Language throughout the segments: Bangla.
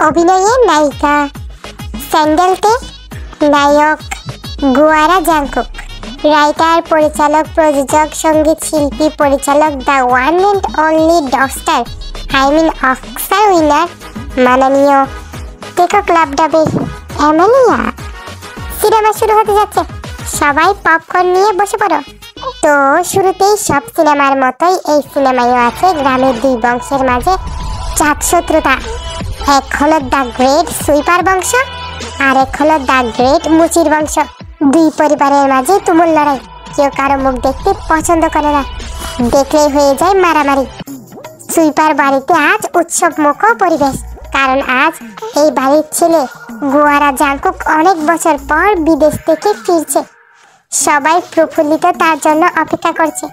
অভিনয়ে নায়িকা, স্যান্ডেলতে নায়ক গুয়ারা জাংকুক, রাইটার, পরিচালক, প্রযোজক, সঙ্গীত শিল্পী, পরিচালক, the one and only dogstar Oscar winner মাননীয় টেকো ক্লাব ডাবে অ্যামেলিয়া। সিনেমা শুরু হতে যাচ্ছে, সবাই পপকর্ন নিয়ে বসে পড়ো। তো শুরুতেই সব সিনেমার মতোই এই সিনেমায়ও আছে গ্রামের দুই বংশের মাঝে জাতশত্রুতা। এক হলো দ্য গ্রেট সুইপার বংশ, আর এক হলো দ্য গ্রেট মুচির বংশ। দুই পরিবারের মাঝে তুমুল লড়াই, কেউ কারো মুখ দেখতে পছন্দ করে না, দেখলেই হয়ে যায় মারামারি। সুইপার বাড়িতে আজ উৎসবমুখ পরিবেশ, কারণ আজ এই বাড়ির ছেলে গুয়ারা জাংকুক অনেক বছর পর বিদেশ থেকে ফিরছে। সবাই প্রফুল্লিত তার জন্য অপেক্ষা করছে।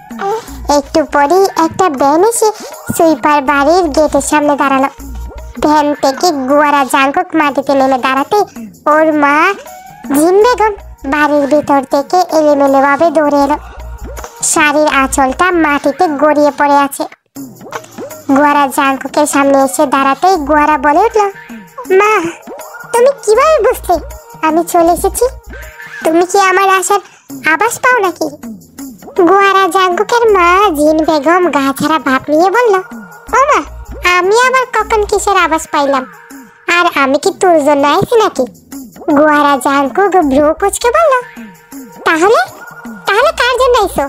একটু পরেই একটা ভ্যান এসে সুইপার বাড়ির গেটের সামনে দাঁড়ালো। ভ্যান থেকে গুয়ারা জাংকুক মাটিতে নেমে দাঁড়াতে ওর মা জিন বেগম বাড়ির ভিতর থেকে এলোমেলোভাবে দৌড়ে এলো। শাড়ির আঁচলটা মাটিতে গড়িয়ে পড়ে আছে। গুয়ারা জাংকুকের সামনে এসে দাঁড়াতেই গুয়ারা বলে উঠল, মা, তুমি কিভাবে বুঝলে আমি চলে এসেছি? তুমি কি আমার আসার আভাস পাও নাকি? গুয়ারা জাংকুকের মা জিন বেগম গা ছাড়া ভাব নিয়ে বলল, ও মা, আমি আবার কখন কিসের আভাস পাইলাম? আর আমি কি তোর জন্য আইছি নাকি? গুয়ারা জাংকুক ভ্রু কুঁচকে বলল, তাহলে তাহলে কার জন্য আইছো?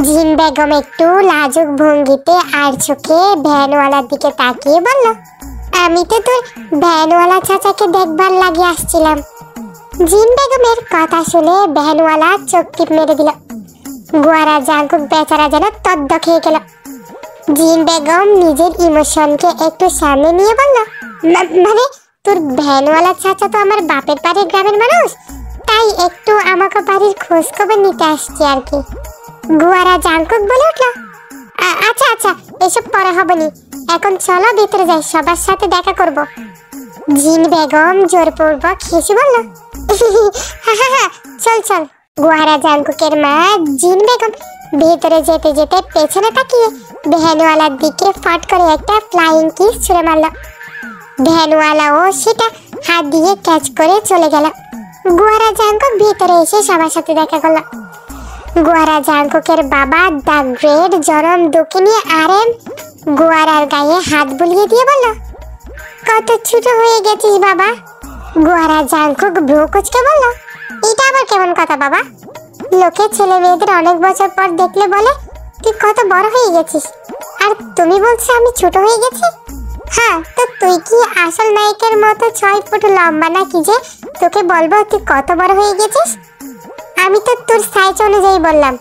জিন বেগম একটু লাজুক ভঙ্গিতে আর চোখে ভ্যানওয়ালার দিকে তাকিয়ে বলল, আমি তো তোর ভ্যানওয়ালা চাচাকে দেখবার লাগিয়ে আসছিলাম। জিন বেগমের কথা শুনে ভ্যানওয়ালা চোখ টিপ মেরে দিল। গুয়ারা জাংকুক বেচারা যেন তদ্দ খেয়ে গেল। জিন বেগম নিজের ইমোশনকে একটু সামনে নিয়ে বলল, মানে তোর ভ্যানওয়ালা চাচা তো আমার বাপের বাড়ির গ্রামের মানুষ, তাই একটু আমাকে বাড়ির খোঁজ খবর নিতে আসছি আর কি। গুয়ারা জাংকুক বলে উঠল, আচ্ছা আচ্ছা, এসব পরে হবে নি, এখন চলো ভিতরে যাই, সবার সাথে দেখা করব। জিন বেগম জোরপূর্বক হেসে বলল, চল চল। গুয়ারা জাংকুকের মা জিন বেগম ভেতরে যেতে যেতে পেছনে তাকিয়ে ভ্যানওয়ালার দিকে ফট করে একটা ফ্লাইং কিস ছুঁড়ে মারল। ভ্যানওয়ালাও সেটা হাত দিয়ে ক্যাচ করে চলে গেল। গুয়ারা জাংকুক ভেতরে এসে সবার সাথে দেখা করলো। গুয়ারা জাংকুকের বাবা দ্য গ্রেট জনম দুঃখিনী RM গুয়ারার গায়ে হাত বুলিয়ে দিয়ে বলল, কত ছোট হয়ে গেছিস বাবা। গুয়ারা জাংকুক ভ্রু কুঁচকে বলল, এটা আবার কেমন কথা বাবা? লোকে ছেলে মেয়েদের অনেক বছর পর দেখলে বলে তুই কত বড় হয়ে গেছিস, আর তুমি বলছো আমি ছোট হয়ে গেছি? হ্যাঁ, তো তুই কি আসল নায়কের মতো 6 ফুট লম্বা নাকি যে তোকে বলবো তুই কত বড় হয়ে গেছিস? আমি তো তোর সাইজ অনুযায়ী বললাম।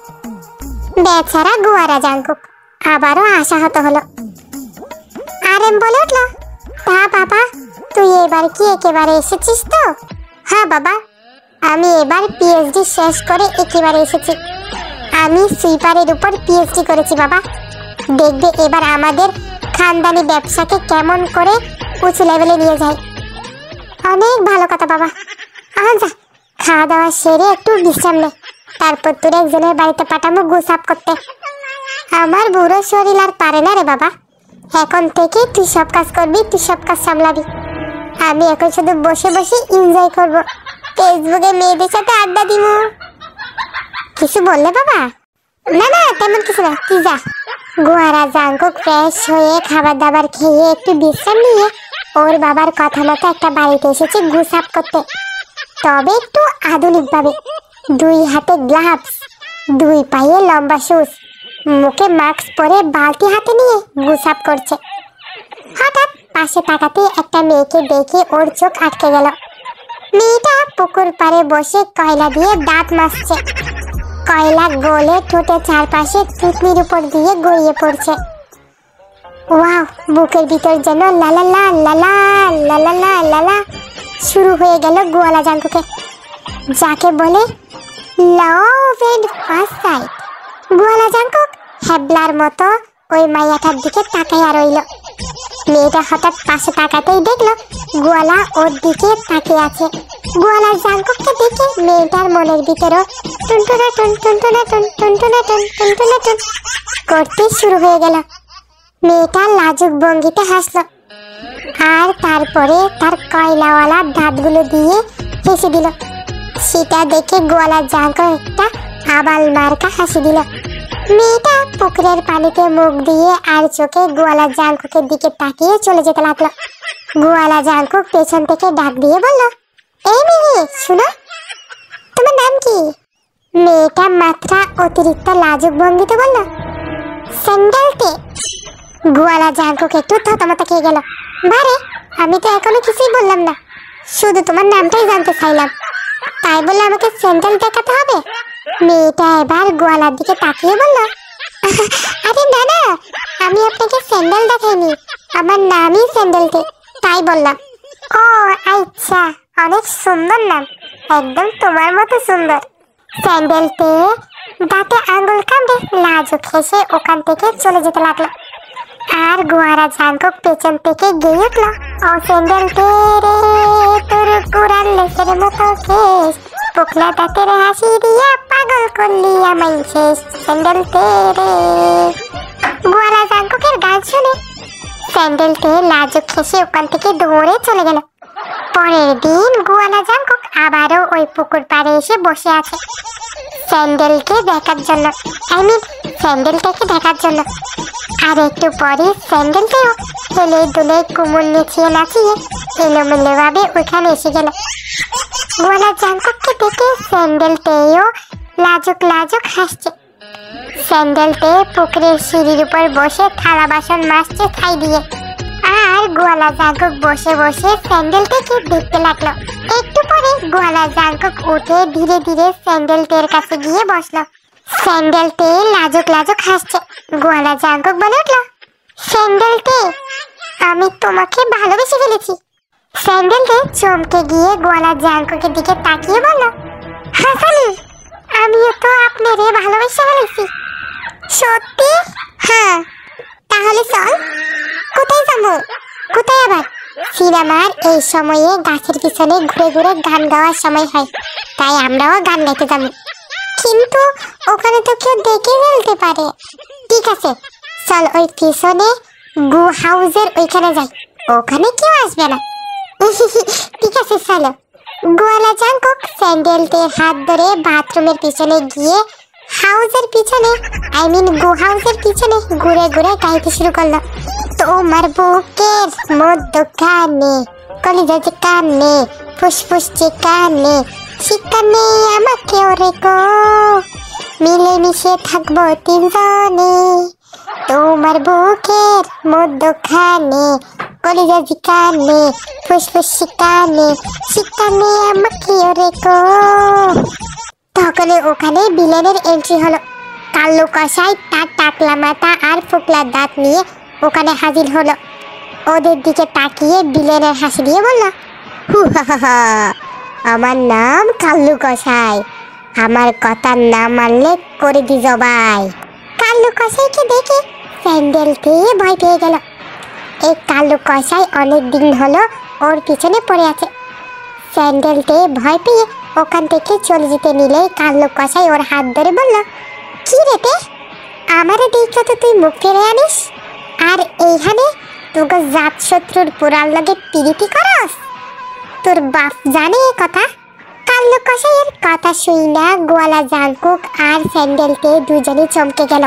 বেচারা গুয়ারা জাংকুক আবারও আশাহত হলো। RM বলে উঠল, তা বাবা, তুই এবার কি একেবারে এসেছিস তো? হ্যাঁ বাবা, আমি এবার PhD শেষ করে একেবারে এসেছি। আমি সুইপারের উপর PhD করেছি বাবা। দেখবে এবার আমাদের খানদানি ব্যবসাকে কেমন করে উঁচু লেভেলে নিয়ে যায়। অনেক ভালো কথা বাবা। যা, খাওয়া দাওয়া সেরে একটু বিশ্রাম নে, তারপর তোর একজনের বাড়িতে পাঠাবো গোসাপ করতে। আমার বুড়ো শরীর আর পারে না রে বাবা। এখন থেকে তুই সব কাজ করবি, তুই সব কাজ সামলাবি। আমি এখন শুধু বসে বসে এনজয় করব, ফেসবুকে মেয়েদের সাথে আড্ডা দিব। কিছু বললে বাবা? না না, তেমন কিছু না, তুই যা। গুয়ারা জাংকুক ফ্রেশ হয়ে খাবার দাবার খেয়ে একটু বিশ্রাম নিয়ে ওর বাবার কথা মতো একটা বাড়িতে এসেছে গোসাপ করতে, তবে একটু আধুনিকভাবে। 2 হাতে গ্লাভস, 2 পায়ে লম্বা শুজ, মুখে মাস্ক পরে বালতি হাতে নিয়ে গোসাপ করছে। হঠাৎ পাশে তাকাতে একটা মেয়েকে দেখে ওর চোখ আটকে গেল। মেয়েটা পুকুর পাড়ে বসে কয়লা দিয়ে দাঁত মাজছে। কয়লা গলে ঠোঁটের চারপাশে থুতনির উপর দিয়ে গড়িয়ে পড়ছে। ওয়াও, বুকের ভিতর যেন লালালা লালা লালালা লালা শুরু হয়ে গেল গুয়ারা জাংকুকে, যাকে বলে লাভ এন্ড ফার্স্ট সাইট। গুয়ারা জাংকুক হ্যাবলার মতো ওই মাইয়াটার দিকে তাকাইয়া রইল। মেয়েটা হঠাৎ পাশে তাকাতেই দেখলো গোয়ালা ওর দিকে তাকিয়ে আছে। গোয়ালা জাংকুককে দেখে মেয়েটার মনের ভিতরও টুনটুনা টুন টুনটুনা টুন টুনটুনা টুন টুনটুনা টুন করতে শুরু হয়ে গেল। মেয়েটা লাজুক ভঙ্গিতে হাসলো। আর তারপরে তার কয়লাওয়ালা দাঁতগুলো দিয়ে হেসে দিল। সেটা দেখে গোয়ালা জাঙ্কুক একটা আবাল মার্কা হাসি দিল। মেয়েটা পুকুরের পানিতে মুখ দিয়ে আর চোখে গোয়ালা জাঙ্কুকের দিকে তাকিয়ে চলে যেতে লাগলো। গোয়ালা জাঙ্কুক পেছন থেকে ডাক দিয়ে বলল, এই মেয়ে শুনো, তোমার নাম কি? মেয়েটা মাত্রা অতিরিক্ত লাজুক ভঙ্গিতে বলল, স্যান্ডেলটে। গোয়ালা জাঙ্কুক একটু থতমত খেয়ে গেল। বারে, আমি তো এখনো কিছুই বললাম না, শুধু তোমার নামটাই জানতে চাইলাম, তাই বলে আমাকে স্যান্ডেল দেখাতে হবে? মেয়েটা এবার গোয়ালার দিকে তাকিয়ে বলল, আরে না না, আমি আপনাকে স্যান্ডেল দেখাইনি, আমার নামই স্যান্ডেলটে, তাই বললাম। ও আচ্ছা, অনেক সুন্দর নাম, একদম তোমার মতো সুন্দর। স্যান্ডেলটে দাঁতে আঙ্গুল কামড়ে লাজুক হেসে ওখান থেকে চলে যেতে লাগলো। আর গোয়ালা জাঙ্কুক পেছন থেকে গেয়ে উঠল, ও স্যান্ডেলটে রে, তোর পুরান লেসের মতো কেস, পোকলা দাঁতের হাসি দিয়া পাগল করলি আমায় শেষ, স্যান্ডেলটে রে। গোয়ালা জাঙ্কুকের গান শুনে স্যান্ডেলটে লাজুক হেসে ওখান থেকে দৌড়ে চলে গেল। পরের দিন গোয়ালা জাঙ্কুক আবারও ওই পুকুর পাড়ে এসে বসে আছে স্যান্ডেলকে দেখার জন্য, স্যান্ডেলটাকে দেখার জন্য। আর একটু পরে স্যান্ডেলটাও হেলে দুলে কোমর নেচিয়ে নাচিয়ে এলোমেলো ভাবে ওখানে এসে গেল। গোয়ালা জাঙ্কুককে দেখে স্যান্ডেলটাও লাজুক লাজুক হাসছে। স্যান্ডেলটে পুকুরের সিঁড়ির উপর বসে থালা বাসন মাজছে ছাই দিয়ে। আর গোয়ালা জাঙ্কুক বসে বসে স্যান্ডেলটাকে দেখতে লাগলো। একটু পরে গোয়ালা জাঙ্কুক উঠে ধীরে ধীরে স্যান্ডেলটের কাছে গিয়ে বসলো। স্যান্ডেলটে লাজুক লাজুক হাসছে। গোয়ালা জাঙ্কুক বলে উঠলো, স্যান্ডেলটে, আমি তোমাকে ভালোবেসে ফেলেছি। স্যান্ডেলটে চমকে গিয়ে গোয়ালা জাঙ্কুকের দিকে তাকিয়ে বলল, হাসানি, আমিও তো আপনারে ভালোবেসে ফেলেছি। সত্যি? হ্যাঁ। তাহলে চল। কোথায় যাবো? কোথায় আবার? সিনেমার এই সময়ে গাছের পিছনে ঘুরে ঘুরে গান গাওয়ার সময় হয়, তাই আমরাও গান গাইতে যাবো। কিন্তু ওখানে তো কেউ দেখে ফেলতে পারে। ঠিক আছে, চল ওই পিছনে গু হাউসের ওইখানে যাই, ওখানে কেউ আসবে না। ঠিক আছে চলো। গোয়ালা জাঙ্কুক স্যান্ডেলটের হাত ধরে বাথরুমের পিছনে গিয়ে হাউসের পিছনে গু হাউসের পিছনে ঘুরে ঘুরে গাইতে শুরু করলো। তোমার বুকের মধ্যখানে কলিজা যে কানে ফুসফুস যে কানে সেখানে আমাকে ওরে গো, মিলেমিশে থাকবো তিনজনে। তোমার বুকের মধ্যখানে কলিজা যে কানে ফুসফুস কানে সেখানে আমাকে ওরে গো। তখন ওখানে বিলেনের এন্ট্রি হলো। কাল্লু কসাই তার টাকলা মাথা আর ফোকলা দাঁত নিয়ে ওখানে হাজির হলো। ওদের দিকে তাকিয়ে বিলেনের হাসি দিয়ে বলল, আমার নাম কাল্লু কসাই, আমার কথা না মানলে করে দি জবাই। কাল্লু কসাইকে দেখে স্যান্ডেলটে ভয় পেয়ে গেল। এই কাল্লু কসাই অনেক দিন হলো ওর পিছনে পড়ে আছে। স্যান্ডেলটে ভয় পেয়ে ওখান থেকে চলে যেতে নিলে কাল্লু কসাই ওর হাত ধরে বলল, কি রেতে, আমারে দেখে তো তুই মুখ ফিরে আনিস, আর এইখানে তোকে জাত শত্রুর পুরার লগে পিরিতি করস? তোর বাপ জানে এ কথা? কাল্লু কসাইয়ের কথা শুই না গোয়ালা জাঙ্কুক আর স্যান্ডেলটে দুজনে চমকে গেল।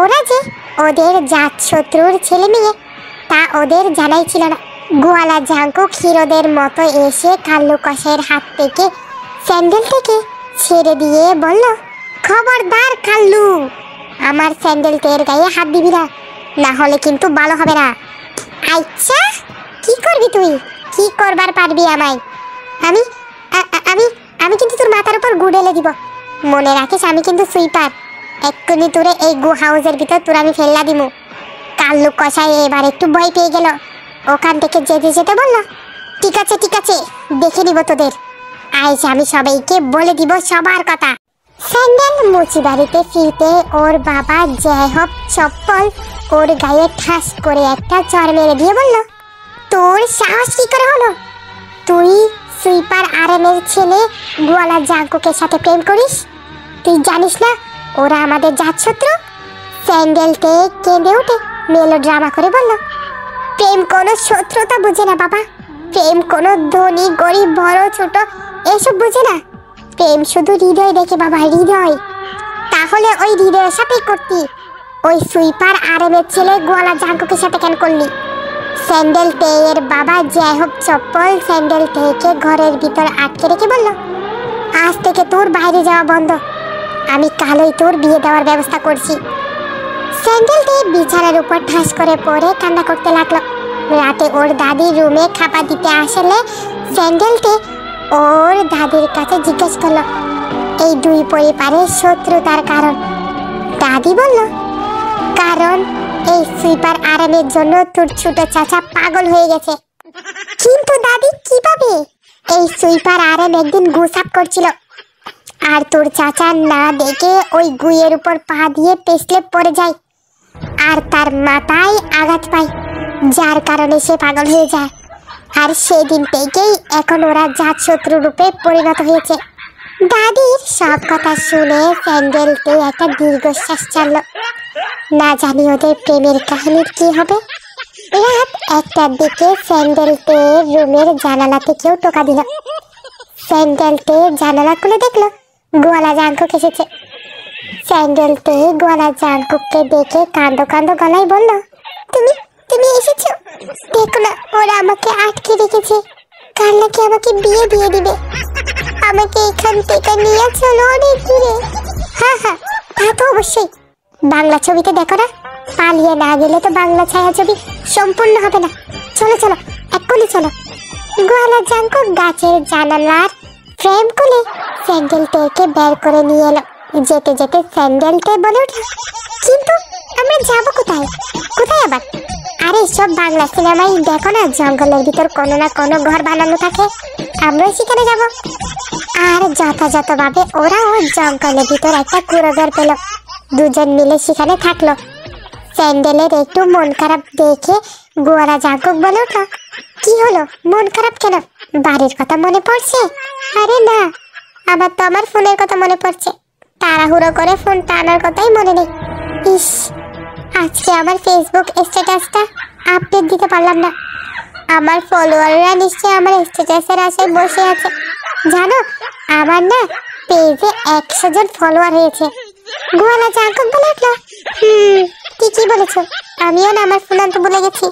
ওরা যে ওদের জাত শত্রুর ছেলে মেয়ে তা ওদের জানাই ছিল না। গোয়ালা জাঙ্কুক হিরোদের মতো এসে কাল্লু কসাইয়ের হাত থেকে স্যান্ডেলটাকে ছেড়ে দিয়ে বলল, খবরদার কাল্লু, আমার স্যান্ডেলটের গায়ে হাত দিবি না, না হলে কিন্তু ভালো হবে না। আচ্ছা, কি করবি তুই? কি করবার পারবি আমায়? আমি আমি আমি কিন্তু তোর মাথার উপর গু ঢেলে দিব। মনে রাখিস, আমি কিন্তু সুইপার। এক্ষুনি তোরে এই গু হাউসের ভিতর তোর আমি ফেললা দিমু। কাল্লু কসাই এবার একটু ভয় পেয়ে গেল। ওখান থেকে যেতে যেতে বলল, ঠিক আছে ঠিক আছে, দেখে নিব তোদের। আজ আমি সবাইকে বলে দিব সবার কথা। স্যান্ডেল মুচি বাড়িতে ফিরতে ওর বাবা জয়হব চপ্পল ওর গায়ে ঠাস করে একটা চড় মেরে দিয়ে বলল, তোর সাহস কি করে হলো? তুই সুইপার আরএমের ছেলে গোয়ালা জাঙ্কুকের সাথে প্রেম করিস? তুই জানিস না ওরা আমাদের জাত শত্রু? স্যান্ডেলটে কেঁদে উঠে মেলোড্রামা করে বলল, প্রেম কোনো শত্রুতা বুঝে না বাবা। প্রেম কোনো ধনী গরিব বড় ছোট এসব বুঝে না। প্রেম শুধু হৃদয় দেখে বাবা, হৃদয়। তাহলে ওই হৃদয়ের সাথেই করতি। ওই সুইপার আরেমের ছেলে গোয়ালা জাঙ্কুকের সাথে কেন করলি? স্যান্ডেল তেয়ের বাবা যাই চপ্পল স্যান্ডেল তেকে ঘরের ভিতর আটকে রেখে বলল, আজ থেকে তোর বাইরে যাওয়া বন্ধ। আমি কালই তোর বিয়ে দেওয়ার ব্যবস্থা করছি। স্যান্ডেল তে বিছানার উপর ঠাস করে পড়ে কান্না করতে লাগলো। রাতে ওর দাদির রুমে খাবার দিতে আসলে স্যান্ডেল তে ওর দাদির কাছে জিজ্ঞেস করলো এই দুই পরিবারের শত্রুতার কারণ। দাদি বলল, কারণ এই সুইপার আরামের জন্য তোর ছোট চাচা পাগল হয়ে গেছে। কিন্তু দাদি কিভাবে? এই সুইপার আরাম একদিন গুসাপ করছিল, আর তোর চাচা না দেখে ওই গুয়ের উপর পা দিয়ে পেছলে পড়ে যায়, আর তার মাথায় আঘাত পায়, যার কারণে সে পাগল হয়ে যায়। আর সেদিন থেকেই এখন ওরা জাত শত্রু রূপে পরিণত হয়েছে। দাদির সব কথা শুনে স্যান্ডেলতে একটা দীর্ঘশ্বাস ছাড়ল। না জানি ওদের প্রেমের কাহিনীর কি হবে। রাত 1টার দিকে স্যান্ডেলতে রুমের জানালা থেকেও টোকা দিল। স্যান্ডেলতে জানালা খুলে দেখলো গোয়ালা জাঙ্কুক এসেছে। স্যান্ডেলতে গোয়ালা জাঙ্কুককে দেখে কাঁদো কাঁদো গলায় বলল, তুমি তুমি এসেছো? দেখো না, ওরা আমাকে আটকে রেখেছে। কাল নাকি আমাকে বিয়ে দিয়ে দিবে। আমাকে এখান থেকে নিয়ে চলো অনেক দূরে। হ্যাঁ হ্যাঁ, তা তো অবশ্যই। বাংলা ছবিতে দেখো না, পালিয়ে না গেলে তো বাংলা ছায়াছবি সম্পূর্ণ হবে না। চলো চলো, এক্ষুনি চলো। গোয়ালা জাঙ্কুক গাছের জানালার ফ্রেম খুলে স্যান্ডেলটেকে বের করে নিয়ে এলো। যেতে যেতে স্যান্ডেলটে বলে উঠল, কিন্তু আমরা যাবো কোথায়? কোথায় আবার? আরে সব বাংলা সিনেমায় দেখো না, জঙ্গলের ভিতর কোনো না কোনো ঘর বানানো থাকে, আমরাও সেখানে যাব। আর যথাযথভাবে ওরাও জঙ্গলের ভিতর একটা কুঁড়ো ঘর পেল। দুজন মিলে সেখানে থাকলো। স্যান্ডেলের একটু মন খারাপ দেখে গোয়ালা জাঙ্কুক বলে উঠল, কি হলো, মন খারাপ কেন? বাড়ির কথা মনে পড়ছে? আরে না, আমার তো আমার ফোনের কথা মনে পড়ছে। তাড়াহুড়ো করে ফোন টানার কথাই মনে নেই। ইস, আজকে আমার ফেসবুক স্ট্যাটাসটা আপডেট দিতে পারলাম না। আমার ফলোয়াররা নিশ্চয়ই আমার স্ট্যাটাসের আশায় বসে আছে। জানো, আমার না পেজে 100 জন ফলোয়ার হয়েছে। গোয়ালা জাঙ্কুক বলে উঠল, ঠিকই বলেছো, আমিও না আমার ফোন আনতে ভুলে গেছি।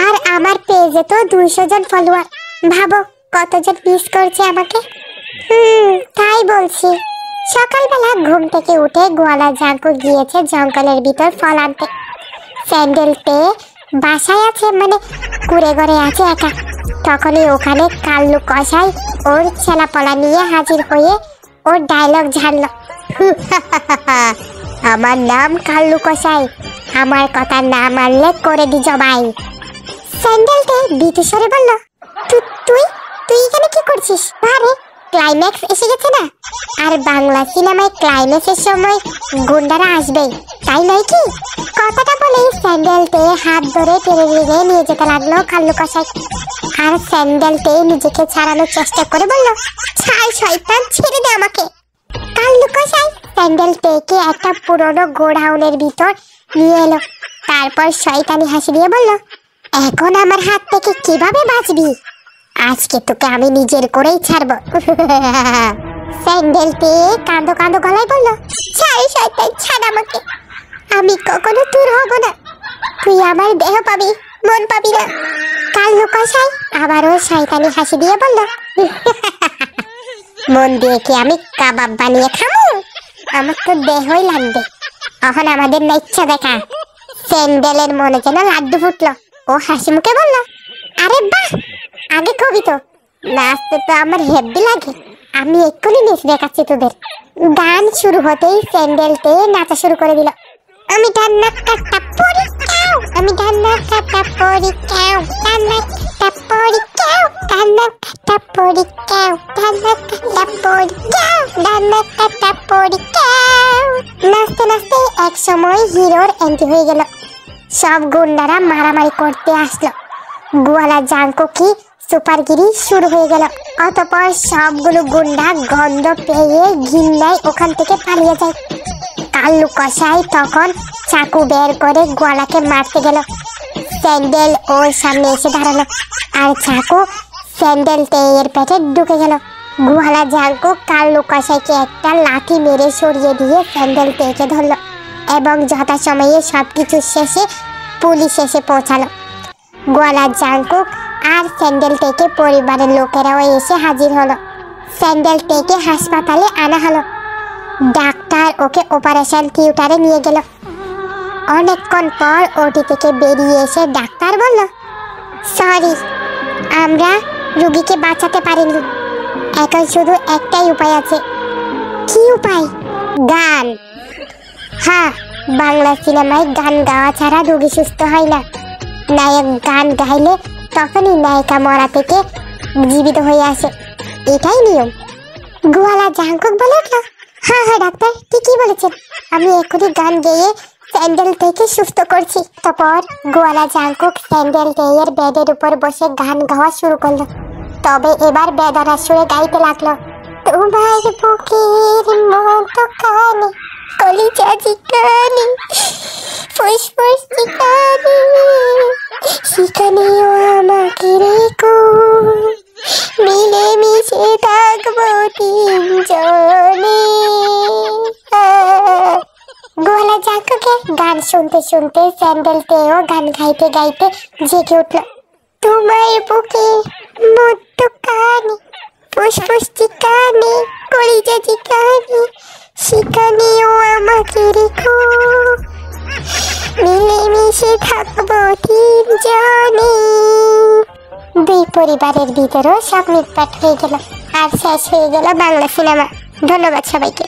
আর আমার পেজে তো 200 জন ফলোয়ার। ভাবো কতজন মিস করছে আমাকে। তাই বলছি। সকালবেলা ঘুম থেকে উঠে গোয়ালা জাঙ্কুক গিয়েছে জঙ্গলের ভিতর ফল আনতে। স্যান্ডেলতে বাসায় আছে, মানে কুড়ে ঘরে আছে একা। তখনই ওখানে কাল্লু কসাই ওর ছেলাপলা নিয়ে হাজির হয়ে ওর ডায়লগ ঝাড়ল, আমার নাম কাল্লু কসাই, আমার কথা না মানলে করে দি জবাই। স্যান্ডেলতে বিতুস্বরে বলল, তুই তুই এখানে কি করছিস? আরে ক্লাইম্যাক্স এসে গেছে না, আর বাংলা সিনেমায় ক্লাইম্যাক্সের সময় গুন্ডারা আসবেই, তাই নয় কি? কথাটা বলে স্যান্ডেলতে হাত ধরে টেনে টেনে নিয়ে যেতে লাগলো কাল্লু কসাই। আর স্যান্ডেলতে নিজেকে ছাড়ানোর চেষ্টা করে বলল, ছাই শয়তান, ছেড়ে দে আমাকে। কাল্লু কসাই স্যান্ডেলতেকে একটা পুরনো গোডাউনের ভিতর নিয়ে এলো। তারপর শয়তানি হাসি দিয়ে বলল, এখন আমার হাত থেকে কিভাবে বাঁচবি? আজকে তোকে আমি নিজের করেই ছাড়বো। স্যান্ডেলতে কাঁদো কাঁদো গলায় বলল, ছাই শয়তান, ছাড় আমাকে। আমি কখনো তোর হব না। তুই আমার দেহ পাবি, মন পাবি না। কাল্লু কসাই আবারও শয়তানি হাসি দিয়ে বলল, মন দিয়ে কি আমি কাবাব বানিয়ে খাবো? আমার তো দেহই লাগবে। এখন আমাদের না ইচ্ছা দেখা। স্যান্ডেলের মনে যেন লাড্ডু ফুটলো। ও হাসি মুখে বলল, আরে বাহ, আগে কবি তো, নাচতে তো আমার হেব্বি লাগে। আমি এক্ষুনি নেচে দেখাচ্ছি তোদের। গান শুরু হতেই স্যান্ডেলতে নাচা শুরু করে দিল। আমি ডান্না কাটা পড়ি কাও, আমি ডান্না কাটা পড়ি কাও, ডান্না কাটা পড়ি কাও, ডান্না কাটা পড়ি কাও, ডান্না কাটা পড়ি কাও, ডান্না কাটা পড়ি কাও। নাচতে নাচতে এক সময় হিরোর এন্ট্রি হয়ে গেল। সব গুন্ডারা মারামারি করতে আসলো। গোয়ালা জাঙ্কুকি সুপারগিরি শুরু হয়ে গেল। অতঃপর সবগুলো গুন্ডা গন্ধ পেয়ে ঘিন্নায় ওখান থেকে পালিয়ে যায়। কাল্লু কসাই তখন চাকু বের করে গোয়ালাকে মারতে গেল। স্যান্ডেল ওর সামনে এসে দাঁড়ালো আর চাকু স্যান্ডেল তেয়ের পেটে ঢুকে গেল। গোয়ালা জাঙ্কু কাল্লু কসাইকে একটা লাথি মেরে সরিয়ে দিয়ে স্যান্ডেল তেকে ধরলো এবং যথাসময়ে সবকিছু শেষে পুলিশ এসে পৌঁছালো। গোয়ালা জাঙ্কু আর স্যান্ডেল থেকে পরিবারের লোকেরাও এসে হাজির হলো। স্যান্ডেল থেকে হাসপাতালে আনা হলো। ডাক্তার ওকে অপারেশন থিয়েটারে নিয়ে গেল। অনেকক্ষণ পর ওটি থেকে বেরিয়ে এসে ডাক্তার বলল, সরি, আমরা রোগীকে বাঁচাতে পারিনি। এখন শুধু একটাই উপায় আছে। কি উপায়? গান। হ্যাঁ, বাংলা সিনেমায় গান গাওয়া ছাড়া রোগী সুস্থ হয় না। নায়ক গান গাইলে তখনই নায়িকা মরা থেকে জীবিত হয়ে আসে, এটাই নিয়ম। গোয়ালা জাঙ্কুক বলে উঠল, হ্যাঁ হ্যাঁ ডাক্তার, ঠিকই বলেছেন, আমি এখনই গান গেয়ে স্যান্ডেল থেকে সুস্থ করছি। তারপর গোয়ালা জাঙ্কুক স্যান্ডেল তেয়ের বেডের উপর বসে গান গাওয়া শুরু করলো। তবে এবার বেদনার সুরে গাইতে লাগলো, তোমার বুকের মতো কানে কলিজা চিকানি ফুসফুস চিকানি সেখানেও আমাকে রেখো মিলে মিশে থাকবো তিনজনে। গোয়ালা জাঙ্কুকের গান শুনতে শুনতে স্যান্ডেল তেও গান গাইতে গাইতে জেগে উঠল। তোমার বুকে মতো কানে ফুসফুস চিকানি কলিজা চিকানি সেখানেও আমাকে রেখো মিলে মিশে থাকবো তিনজনে। দুই পরিবারের ভিতরেও সব মিটপাট হয়ে গেল আর শেষ হয়ে গেল বাংলা সিনেমা। ধন্যবাদ সবাইকে।